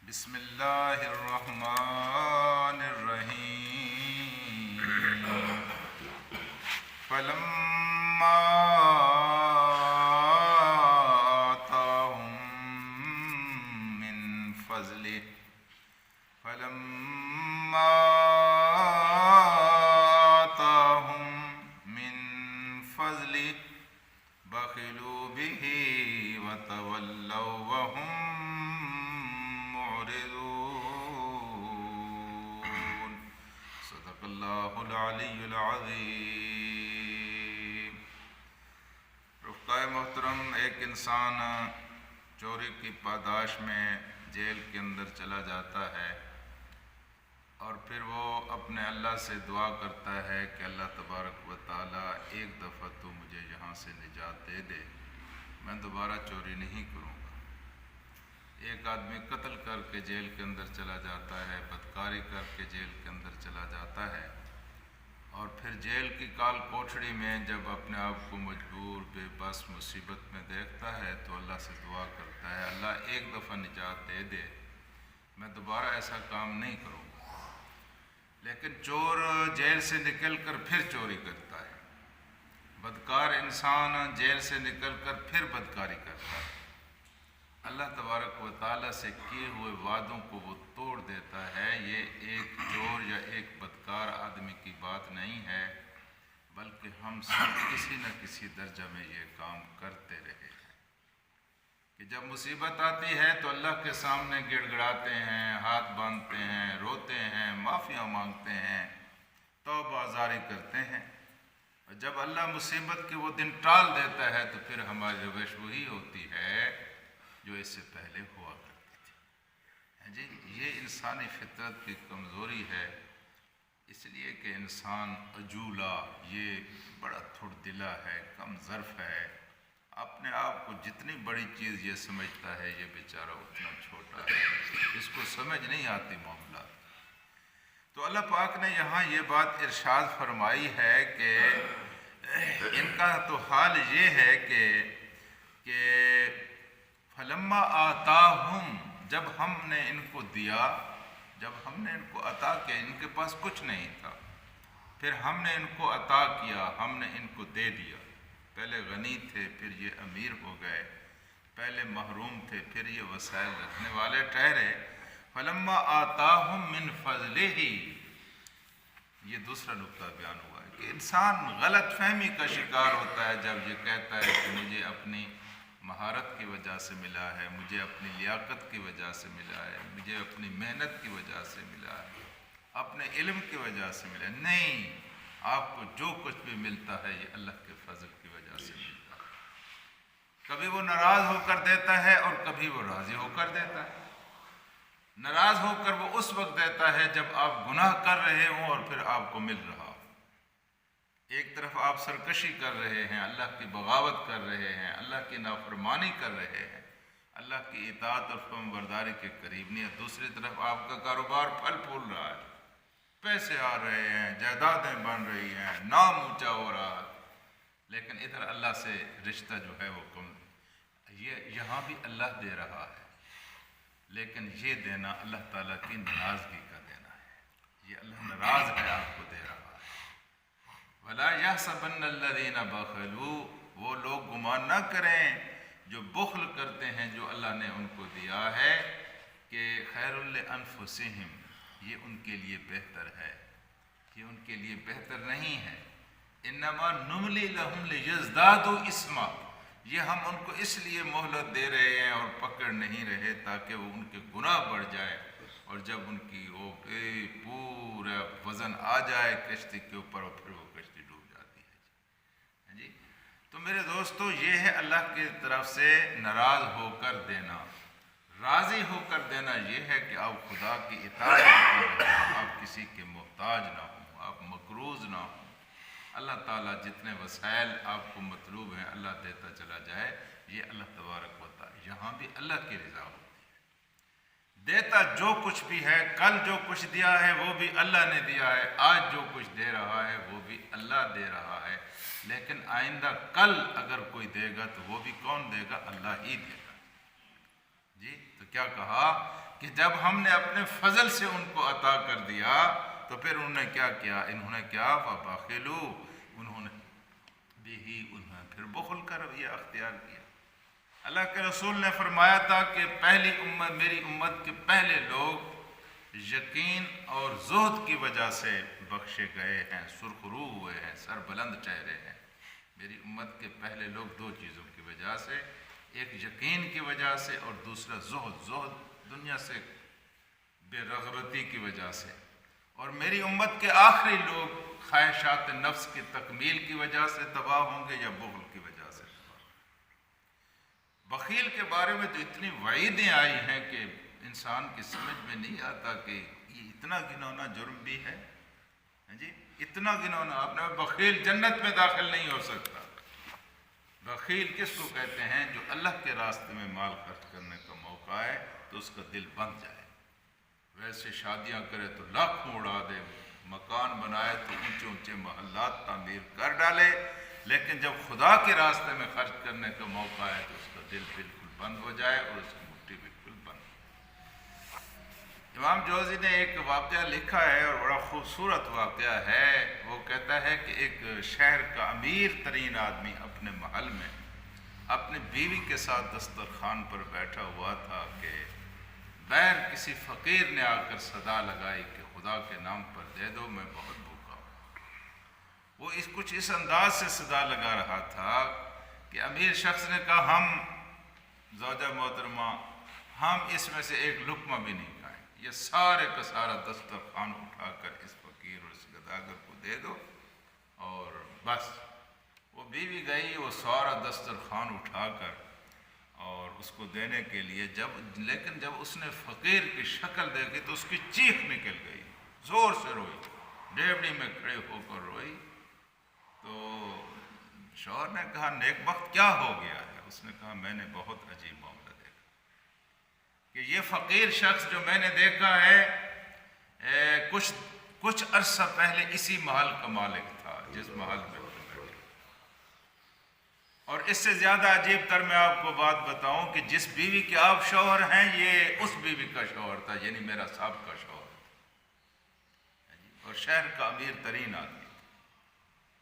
بسم اللہ الرحمن الرحیم فلما آتاہم من فضلہ بخلوا به وتولوا وهم معرضون صدق اللہ العلی العظیم۔ رفقائے محترم، ایک انسان چوری کی پاداش میں جیل کے اندر چلا جاتا ہے اور پھر وہ اپنے اللہ سے دعا کرتا ہے کہ اللہ تبارک و تعالیٰ ایک دفعہ تو مجھے یہاں سے نجات دے دے، میں دوبارہ چوری نہیں کروں گا۔ ایک آدمی قتل کر کے جیل کے اندر چلا جاتا ہے، بدکاری کر کے جیل کے اندر چلا جاتا ہے، اور پھر جیل کی کال کوٹھڑی میں جب اپنے آپ کو مجبور بے بس مصیبت میں دیکھتا ہے تو اللہ سے دعا کرتا ہے اللہ ایک دفعہ نجات دے دے، میں دوبارہ ایسا کام نہیں کروں گا۔ لیکن چور جیل سے نکل کر پھر چوری کرتا ہے، بدکار انسان جیل سے نکل کر پھر بدکاری کرتا ہے، اللہ تبارک و تعالیٰ سے کیے ہوئے وعدوں کو وہ توڑ دیتا ہے۔ یہ ایک چور یا ایک بدکار آدمی کی بات نہیں ہے، بلکہ ہم سب کسی نہ کسی درجہ میں یہ کام کرتے رہے ہیں کہ جب مصیبت آتی ہے تو اللہ کے سامنے گڑ گڑاتے ہیں، ہاتھ باندھتے ہیں، روتے ہیں، معافیاں مانگتے ہیں، توبہ زاری کرتے ہیں، اور جب اللہ مصیبت کے وہ دن ٹال دیتا ہے تو پھر ہماری روش وہی ہوتی ہے جو اس سے پہلے ہوا کرتی تھی۔ یہ انسانی فطرت کی کمزوری ہے، اس لیے کہ انسان عجولہ، یہ بڑا تھوڑ دلا ہے، کم ظرف ہے، اپنے آپ کو جتنی بڑی چیز یہ سمجھتا ہے یہ بیچارہ اتنا چھوٹا ہے، اس کو سمجھ نہیں آتی معاملات۔ تو اللہ پاک نے یہاں یہ بات ارشاد فرمائی ہے کہ ان کا تو حال یہ ہے کہ فلما آتاہم، جب ہم نے ان کو دیا، جب ہم نے ان کو عطا کیا، ان کے پاس کچھ نہیں تھا، پھر ہم نے ان کو عطا کیا، ہم نے ان کو دے دیا۔ پہلے غنی تھے پھر یہ امیر ہو گئے، پہلے محروم تھے پھر یہ وسائل رکھنے والے ٹھہرے۔ فلما آتاہم من فضلہ، یہ دوسرا نقطہ بیان ہوا ہے کہ انسان غلط فہمی کا شکار ہوتا ہے جب یہ کہتا ہے کہ مجھے اپنی مہارت کی وجہ سے ملا ہے، مجھے اپنی لیاقت کی وجہ سے ملا ہے، مجھے اپنی محنت کی وجہ سے ملا ہے، اپنے علم کی وجہ سے ملا ہے۔ نہیں، آپ کو جو کچھ بھی ملتا ہے یہ اللہ کے فضل کی وجہ سے ملتا ہے۔ کبھی وہ ناراض ہو کر دیتا ہے اور کبھی وہ راضی ہو کر دیتا ہے۔ ناراض ہو کر وہ اس وقت دیتا ہے جب آپ گناہ کر رہے ہوں اور پھر آپ کو مل رہا ہو۔ ایک طرف آپ سرکشی کر رہے ہیں، اللہ کی بغاوت کر رہے ہیں، اللہ کی نافرمانی کر رہے ہیں، اللہ کی اطاعت اور فرمان برداری کے قریب نہیں ہے، دوسری طرف آپ کا کاروبار پھل پھول رہا ہے، پیسے آ رہے ہیں، جائیدادیں بن رہی ہیں، نام اونچا ہو رہا ہے، لیکن ادھر اللہ سے رشتہ جو ہے وہ کم۔ یہاں بھی اللہ دے رہا ہے، لیکن یہ دینا اللہ تعالیٰ کی ناراضگی کا دینا ہے، یہ اللہ ناراض ہے آپ کو دے رہا ہے۔ وَلَا يَحْسَبَنَّ الَّذِينَ بَخِلُوا، وہ لوگ گمان نہ کریں جو بخل کرتے ہیں جو اللہ نے ان کو دیا ہے کہ خیر لِأَنفُسِهِمْ، یہ ان کے لیے بہتر ہے، یہ ان کے لیے بہتر نہیں ہے۔ إِنَّمَا نُمْلِي لَهُمْ لِيَزْدَادُوا إِثْمًا، یہ ہم ان کو اس لیے مہلت دے رہے ہیں اور پکڑ نہیں رہے تاکہ وہ ان کے گناہ بڑھ جائے، اور جب ان کی وہ پورا وزن آ جائے کشتی کے اوپر اور پھر وہ کشتی ڈوب جاتی ہے۔ جی تو میرے دوستو، یہ ہے اللہ کی طرف سے ناراض ہو کر دینا۔ راضی ہو کر دینا یہ ہے کہ آپ خدا کی اطاعت کرتے رہیں، آپ کسی کے محتاج نہ ہوں، آپ مقروض نہ ہوں، اللہ تعالیٰ جتنے وسائل آپ کو مطلوب ہیں اللہ دیتا چلا جائے، یہ اللہ تبارک و تعالیٰ، یہاں بھی اللہ کی رضا ہوتی ہے۔ دیتا جو کچھ بھی ہے، کل جو کچھ دیا ہے وہ بھی اللہ نے دیا ہے، آج جو کچھ دے رہا ہے وہ بھی اللہ دے رہا ہے، لیکن آئندہ کل اگر کوئی دے گا تو وہ بھی کون دے گا؟ اللہ ہی دے گا۔ جی تو کیا کہا کہ جب ہم نے اپنے فضل سے ان کو عطا کر دیا تو پھر انہوں نے کیا کیا، انہوں نے کیا فبخلوا، انہوں نے پھر بخل کا رویہ اختیار کیا۔ اللہ کے رسول نے فرمایا تھا کہ پہلی امت، میری امت کے پہلے لوگ یقین اور زہد کی وجہ سے بخشے گئے ہیں، سرخ رو ہوئے ہیں، سر بلند چہرے ہیں۔ میری امت کے پہلے لوگ دو چیزوں کی وجہ سے، ایک یقین کی وجہ سے اور دوسرا زہد دنیا سے بے رغبتی کی وجہ سے۔ اور میری امت کے آخری لوگ خواہشات نفس کی تکمیل کی وجہ سے تباہ ہوں گے یا بخل کی وجہ سے تباہ۔ بخیل کے بارے میں تو اتنی وعیدیں آئی ہیں کہ انسان کی سمجھ میں نہیں آتا کہ یہ اتنا گھنونا جرم بھی ہے۔ جی اتنا گھنونا، اپنا بخیل جنت میں داخل نہیں ہو سکتا۔ بخیل کس کو کہتے ہیں؟ جو اللہ کے راستے میں مال خرچ کرنے کا موقع آئے تو اس کا دل بند جائے۔ ویسے شادیاں کرے تو لاکھوں اڑا دے، مکان بنائے تو اونچے اونچے محلات تعمیر کر ڈالے، لیکن جب خدا کے راستے میں خرچ کرنے کا موقع آئے تو اس کا دل بالکل بند ہو جائے اور اس کی مٹھی بالکل بند۔ امام جوزی نے ایک واقعہ لکھا ہے اور بڑا خوبصورت واقعہ ہے۔ وہ کہتا ہے کہ ایک شہر کا امیر ترین آدمی اپنے محل میں اپنی بیوی کے ساتھ دسترخوان پر بیٹھا ہوا تھا کہ بغیر کسی فقیر نے آ کر صدا لگائی کہ خدا کے نام پر دے دو، میں بہت بھوکا ہوں۔ وہ کچھ اس انداز سے صدا لگا رہا تھا کہ امیر شخص نے کہا، ہم زوجہ محترمہ، ہم اس میں سے ایک لقمہ بھی نہیں کھائیں، یہ سارے کا سارا دسترخوان اٹھا کر اس فقیر اور اس گداگر کو دے دو اور بس۔ وہ بیوی گئی، وہ سارا دسترخوان اٹھا کر اور اس کو دینے کے لیے لیکن جب اس نے فقیر کی شکل دیکھی تو اس کی چیخ نکل گئی، زور سے روئی، ڈیوڑی میں کھڑے ہو کر روئی۔ تو شوہر نے کہا، نیک بخت کیا ہو گیا ہے؟ اس نے کہا، میں نے بہت عجیب معاملہ دیکھا کہ یہ فقیر شخص جو میں نے دیکھا ہے کچھ عرصہ پہلے اسی محل کا مالک تھا جس محل میں، اور اس سے زیادہ عجیب تر میں آپ کو بات بتاؤں کہ جس بیوی کے آپ شوہر ہیں یہ اس بیوی کا شوہر تھا، یعنی میرا صاحب کا شوہر تھا، اور شہر کا امیر ترین آدمی تھا۔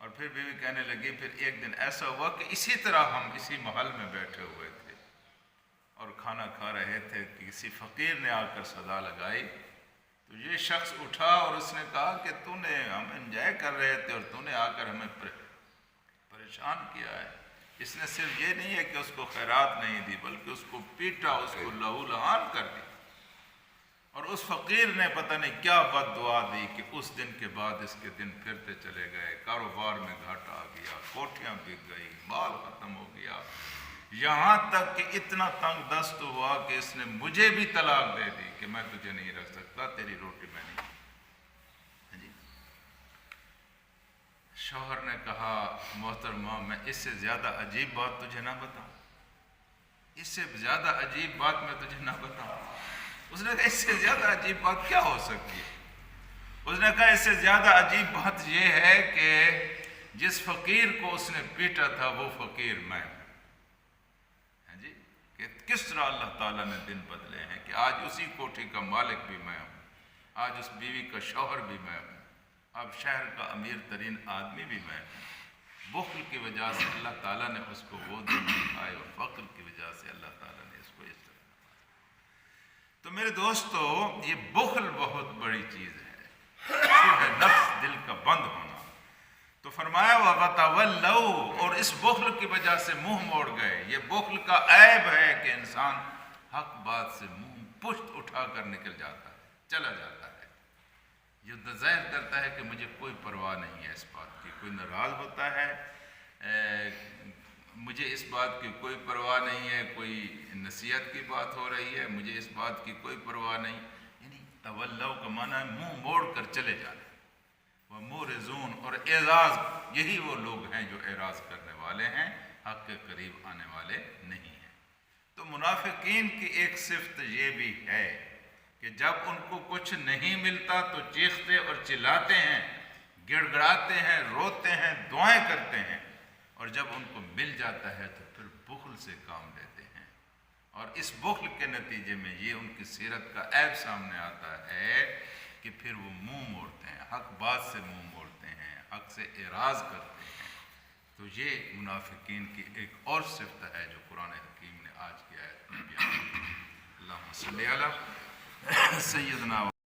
اور پھر بیوی کہنے لگی، پھر ایک دن ایسا ہوا کہ اسی طرح ہم اسی محل میں بیٹھے ہوئے تھے اور کھانا کھا رہے تھے کہ کسی فقیر نے آ کر صدا لگائی تو یہ شخص اٹھا اور اس نے کہا کہ ہم انجوائے کر رہے تھے اور تو نے آ کر ہمیں پریشان کیا ہے۔ اس نے صرف یہ نہیں ہے کہ اس کو خیرات نہیں دی بلکہ اس کو پیٹا، اس کو لہو لہان کر دی، اور اس فقیر نے پتہ نہیں کیا بد دعا دی کہ اس دن کے بعد اس کے دن پھرتے چلے گئے، کاروبار میں گھاٹا آ گیا، کوٹھیاں بک گئی، مال ختم ہو گیا، یہاں تک کہ اتنا تنگ دست ہوا کہ اس نے مجھے بھی طلاق دے دی کہ میں تجھے نہیں رکھ سکتا، تیری روٹی میں نہیں۔ شوہر نے کہا، محترمہ میں اس سے زیادہ عجیب بات تجھے نہ بتاؤں، اس سے زیادہ عجیب بات میں تجھے نہ بتاؤں۔ اس نے کہا، اس سے زیادہ عجیب بات کیا ہو سکتی ہے؟ اس نے کہا، اس سے زیادہ عجیب بات یہ ہے کہ جس فقیر کو اس نے پیٹا تھا وہ فقیر میں ہوں۔ جی کہ کس طرح اللہ تعالیٰ نے دن بدلے ہیں کہ آج اسی کوٹھی کا مالک بھی میں ہوں، آج اس بیوی کا شوہر بھی میں ہوں، اب شہر کا امیر ترین آدمی بھی میں ہوں۔ بخل کی وجہ سے اللہ تعالیٰ نے اس کو وہ دن دکھائے اور فقر کی وجہ سے اللہ تعالیٰ نے اس کو اس طرح نوازا۔ تو میرے دوستو، یہ بخل بہت بڑی چیز ہے، شبہ نفس، دل کا بند ہونا۔ تو فرمایا وَتَوَلَّوْا، اور اس بخل کی وجہ سے منہ موڑ گئے۔ یہ بخل کا عیب ہے کہ انسان حق بات سے منہ پشت اٹھا کر نکل جاتا ہے، چلا جاتا ہے، یہ ظاہر کرتا ہے کہ مجھے کوئی پرواہ نہیں ہے اس بات کی، کوئی ناراض ہوتا ہے مجھے اس بات کی کوئی پرواہ نہیں ہے، کوئی نصیحت کی بات ہو رہی ہے مجھے اس بات کی کوئی پرواہ نہیں۔ یعنی تولو کا معنی ہے منہ موڑ کر چلے جانا۔ وَمُورِزُونَ، اور اعراض، یہی وہ لوگ ہیں جو اعراض کرنے والے ہیں، حق کے قریب آنے والے نہیں ہیں۔ تو منافقین کی ایک صفت یہ بھی ہے کہ جب ان کو کچھ نہیں ملتا تو چیختے اور چلاتے ہیں، گڑ گڑاتے ہیں، روتے ہیں، دعائیں کرتے ہیں، اور جب ان کو مل جاتا ہے تو پھر بخل سے کام لیتے ہیں۔ اور اس بخل کے نتیجے میں یہ ان کی سیرت کا عیب سامنے آتا ہے کہ پھر وہ منہ موڑتے ہیں، حق بات سے منہ موڑتے ہیں، حق سے اعراض کرتے ہیں۔ تو یہ منافقین کی ایک اور صفت ہے جو قرآن حکیم نے آج کی آیت میں بیان کی۔ اللہم صلی علی سیدنا